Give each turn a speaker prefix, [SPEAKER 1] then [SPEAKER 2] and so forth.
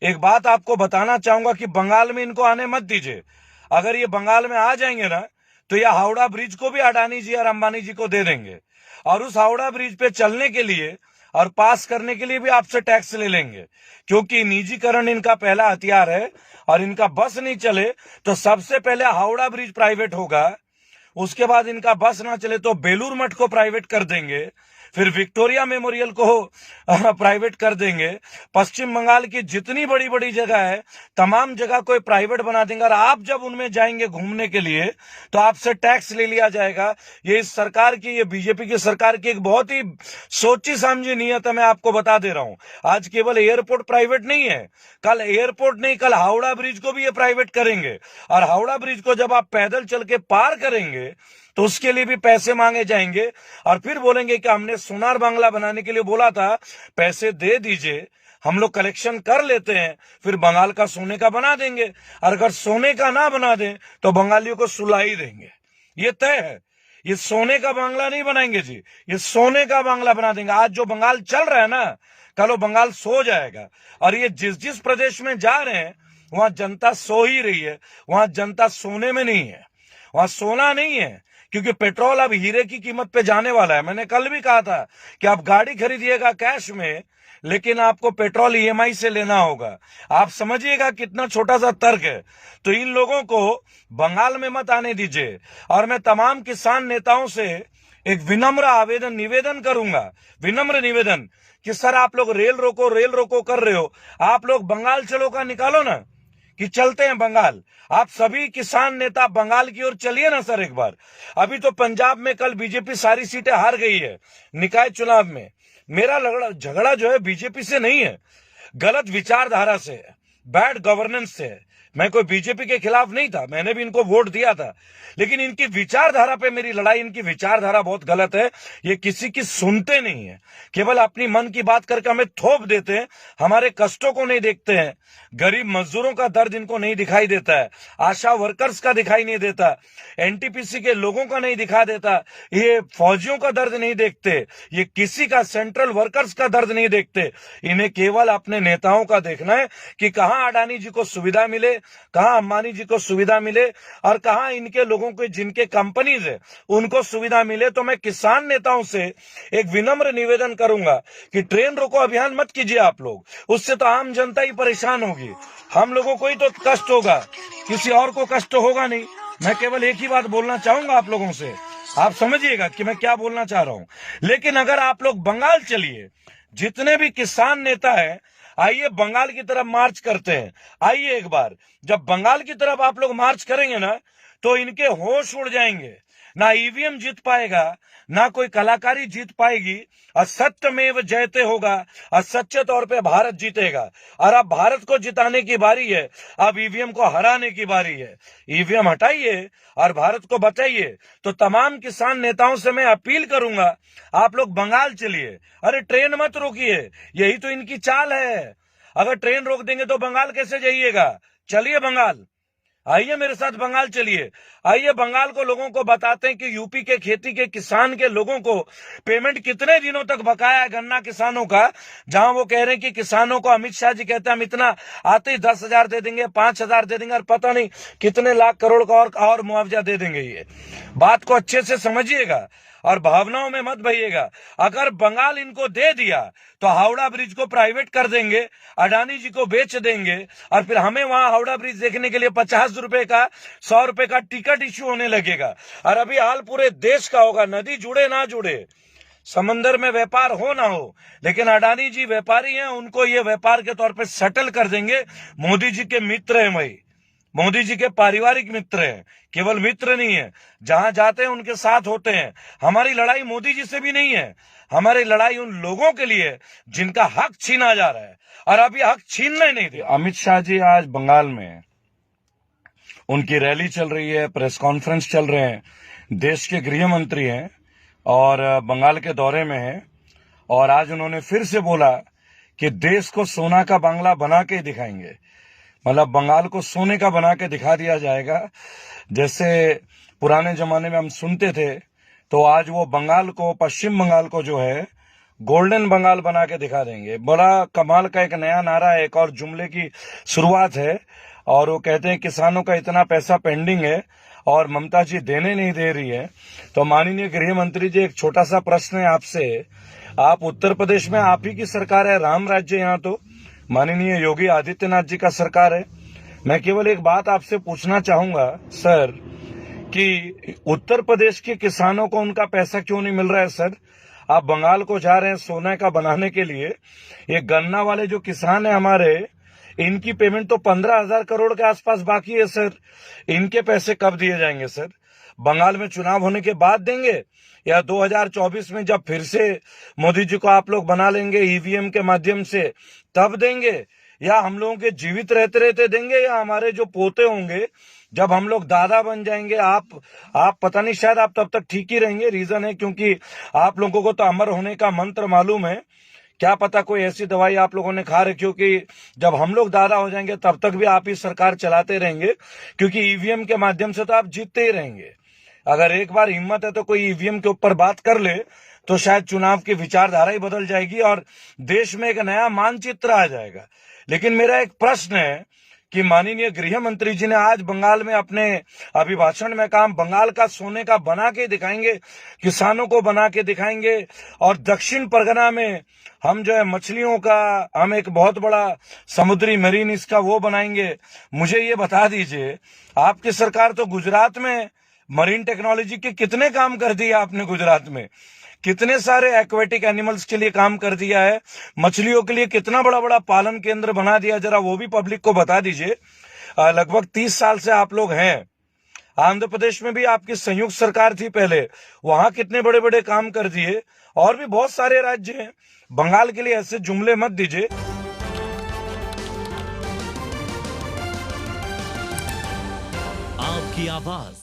[SPEAKER 1] एक बात आपको बताना चाहूंगा कि बंगाल में इनको आने मत दीजिए। अगर ये बंगाल में आ जाएंगे ना, तो ये हावड़ा ब्रिज को भी अडानी जी और अंबानी जी को दे देंगे, और उस हावड़ा ब्रिज पे चलने के लिए और पास करने के लिए भी आपसे टैक्स ले लेंगे, क्योंकि निजीकरण इनका पहला हथियार है। और इनका बस नहीं चले तो सबसे पहले हावड़ा ब्रिज प्राइवेट होगा, उसके बाद इनका बस ना चले तो बेलूर मठ को प्राइवेट कर देंगे, फिर विक्टोरिया मेमोरियल को प्राइवेट कर देंगे। पश्चिम बंगाल की जितनी बड़ी बड़ी जगह है तमाम जगह को प्राइवेट बना देंगे, और आप जब उनमें जाएंगे घूमने के लिए तो आपसे टैक्स ले लिया जाएगा। ये इस सरकार की, ये बीजेपी की सरकार की एक बहुत ही सोची समझी नीयत है, मैं आपको बता दे रहा हूं। आज केवल एयरपोर्ट प्राइवेट नहीं है, कल एयरपोर्ट नहीं, कल हावड़ा ब्रिज को भी ये प्राइवेट करेंगे। और हावड़ा ब्रिज को जब आप पैदल चल के पार करेंगे तो उसके लिए भी पैसे मांगे जाएंगे, और फिर बोलेंगे कि हमने सोनार बांग्ला बनाने के लिए बोला था, पैसे दे दीजिए, हम लोग कलेक्शन कर लेते हैं, फिर बंगाल का सोने का बना देंगे। और अगर सोने का ना बना दें तो बंगालियों को सुला ही देंगे, ये तय है। ये सोने का बांग्ला नहीं बनाएंगे जी, ये सोने का बांग्ला बना देंगे। आज जो बंगाल चल रहा है ना, कल वो बंगाल सो जाएगा। और ये जिस जिस प्रदेश में जा रहे हैं वहां जनता सो ही रही है, वहां जनता सोने में नहीं है, वहां सोना नहीं है, क्योंकि पेट्रोल अब हीरे की कीमत पे जाने वाला है। मैंने कल भी कहा था कि आप गाड़ी खरीदिएगा कैश में, लेकिन आपको पेट्रोल ईएमआई से लेना होगा। आप समझिएगा कितना छोटा सा तर्क है। तो इन लोगों को बंगाल में मत आने दीजिए। और मैं तमाम किसान नेताओं से एक विनम्र आवेदन निवेदन करूंगा, विनम्र निवेदन, कि सर आप लोग रेल रोको कर रहे हो, आप लोग बंगाल चलो का निकालो ना, कि चलते हैं बंगाल। आप सभी किसान नेता बंगाल की ओर चलिए ना सर एक बार। अभी तो पंजाब में कल बीजेपी सारी सीटें हार गई है निकाय चुनाव में। मेरा झगड़ा जो है बीजेपी से नहीं है, गलत विचारधारा से है, बैड गवर्नेंस से है। मैं कोई बीजेपी के खिलाफ नहीं था, मैंने भी इनको वोट दिया था, लेकिन इनकी विचारधारा पे मेरी लड़ाई। इनकी विचारधारा बहुत गलत है, ये किसी की सुनते नहीं है, केवल अपनी मन की बात करके हमें थोप देते हैं, हमारे कष्टों को नहीं देखते हैं। गरीब मजदूरों का दर्द इनको नहीं दिखाई देता है, आशा वर्कर्स का दिखाई नहीं देता, एनटीपीसी के लोगों का नहीं दिखा देता, ये फौजियों का दर्द नहीं देखते, ये किसी का सेंट्रल वर्कर्स का दर्द नहीं देखते। इन्हें केवल अपने नेताओं का देखना है कि कहां अडानी जी को सुविधा मिले, कहां अंबानी जी को सुविधा मिले, और कहां इनके लोगों को, जिनके कंपनीज है, उनको सुविधा मिले। तो मैं किसान नेताओं से एक विनम्र निवेदन करूंगा कि ट्रेन रोको अभियान मत कीजिए आप लोग, उससे तो आम जनता ही परेशान होगी, हम लोगों को ही तो कष्ट होगा, किसी और को कष्ट होगा नहीं। मैं केवल एक ही बात बोलना चाहूंगा आप लोगों से, आप समझिएगा कि मैं क्या बोलना चाह रहा हूं। लेकिन अगर आप लोग बंगाल चलिए, जितने भी किसान नेता है, आइए बंगाल की तरफ मार्च करते हैं। आइए एक बार, जब बंगाल की तरफ आप लोग मार्च करेंगे ना, तो इनके होश उड़ जाएंगे। ना ईवीएम जीत पाएगा, ना कोई कलाकारी जीत पाएगी, और सत्यमेव जयते होगा, और सच्चे तौर पे भारत जीतेगा। और अब भारत को जिताने की बारी है, अब ईवीएम को हराने की बारी है। ईवीएम हटाइए और भारत को बचाइए। तो तमाम किसान नेताओं से मैं अपील करूंगा, आप लोग बंगाल चलिए। अरे ट्रेन मत रोकिए, यही तो इनकी चाल है। अगर ट्रेन रोक देंगे तो बंगाल कैसे जाइएगा? चलिए बंगाल, आइए मेरे साथ बंगाल चलिए। आइए बंगाल को लोगों को बताते हैं कि यूपी के खेती के किसान के लोगों को पेमेंट कितने दिनों तक बकाया है गन्ना किसानों का, जहां वो कह रहे हैं कि किसानों को, अमित शाह जी कहते हैं हम इतना आते ही 10,000 दे देंगे, 5,000 दे देंगे, और पता नहीं कितने लाख करोड़ का और मुआवजा दे देंगे। ये बात को अच्छे से समझिएगा और भावनाओं में मत भइएगा। अगर बंगाल इनको दे दिया तो हावड़ा ब्रिज को प्राइवेट कर देंगे, अडानी जी को बेच देंगे, और फिर हमें वहां हावड़ा ब्रिज देखने के लिए 50 रुपए का, 100 रुपए का टिकट इश्यू होने लगेगा। और अभी हाल पूरे देश का होगा, नदी जुड़े ना जुड़े, समंदर में व्यापार हो ना हो, लेकिन अडानी जी व्यापारी हैं, उनको ये व्यापार के तौर पे सेटल कर देंगे। मोदी जी के मित्र हैं भाई, मोदी जी के पारिवारिक मित्र हैं, केवल मित्र नहीं है, जहां जाते हैं उनके साथ होते हैं। हमारी लड़ाई मोदी जी से भी नहीं है, हमारी लड़ाई उन लोगों के लिए जिनका हक छीना जा रहा है, और अभी हक छीनने नहीं दिया। अमित शाह जी आज बंगाल में हैं, उनकी रैली चल रही है, प्रेस कॉन्फ्रेंस चल रहे हैं, देश के गृह मंत्री हैं और बंगाल के दौरे में हैं। और आज उन्होंने फिर से बोला कि देश को सोना का बांग्ला बना के दिखाएंगे, मतलब बंगाल को सोने का बना के दिखा दिया जाएगा। जैसे पुराने जमाने में हम सुनते थे, तो आज वो बंगाल को, पश्चिम बंगाल को जो है गोल्डन बंगाल बना के दिखा देंगे। बड़ा कमाल का एक नया नारा है, एक और जुमले की शुरुआत है। और वो कहते हैं किसानों का इतना पैसा पेंडिंग है और ममता जी देने नहीं दे रही है। तो माननीय गृह मंत्री जी, एक छोटा सा प्रश्न है आपसे। आप उत्तर प्रदेश में आप ही की सरकार है, राम राज्य यहाँ तो माननीय योगी आदित्यनाथ जी का सरकार है। मैं केवल एक बात आपसे पूछना चाहूंगा सर कि उत्तर प्रदेश के किसानों को उनका पैसा क्यों नहीं मिल रहा है सर? आप बंगाल को जा रहे हैं सोने का बनाने के लिए। ये गन्ना वाले जो किसान है हमारे, इनकी पेमेंट तो 15,000 करोड़ के आसपास बाकी है सर। इनके पैसे कब दिए जाएंगे सर? बंगाल में चुनाव होने के बाद देंगे या 2024 में जब फिर से मोदी जी को आप लोग बना लेंगे ईवीएम के माध्यम से तब देंगे? या हम लोगों के जीवित रहते रहते देंगे, या हमारे जो पोते होंगे जब हम लोग दादा बन जाएंगे? आप पता नहीं, शायद आप तब तक ठीक ही रहेंगे। रीजन है क्योंकि आप लोगों को तो अमर होने का मंत्र मालूम है। क्या पता कोई ऐसी दवाई आप लोगों ने खा रखी हो कि जब हम लोग दादा हो जाएंगे तब तक भी आप ही सरकार चलाते रहेंगे, क्योंकि ईवीएम के माध्यम से तो आप जीतते ही रहेंगे। अगर एक बार हिम्मत है तो कोई ईवीएम के ऊपर बात कर ले तो शायद चुनाव की विचारधारा ही बदल जाएगी और देश में एक नया मानचित्र आ जाएगा। लेकिन मेरा एक प्रश्न है कि माननीय गृह मंत्री जी ने आज बंगाल में अपने अभिभाषण में कहा बंगाल का सोने का बना के दिखाएंगे, किसानों को बना के दिखाएंगे, और दक्षिण परगना में हम जो है मछलियों का हम एक बहुत बड़ा समुद्री मरीन इसका वो बनाएंगे। मुझे ये बता दीजिए, आपकी सरकार तो गुजरात में मरीन टेक्नोलॉजी के कितने काम कर दिए आपने? गुजरात में कितने सारे एक्वेटिक एनिमल्स के लिए काम कर दिया है, मछलियों के लिए कितना बड़ा बड़ा पालन केंद्र बना दिया, जरा वो भी पब्लिक को बता दीजिए। लगभग 30 साल से आप लोग हैं। आंध्र प्रदेश में भी आपकी संयुक्त सरकार थी पहले, वहां कितने बड़े बड़े काम कर दिए। और भी बहुत सारे राज्य हैं। बंगाल के लिए ऐसे जुमले मत दीजिए।
[SPEAKER 2] आपकी आवाज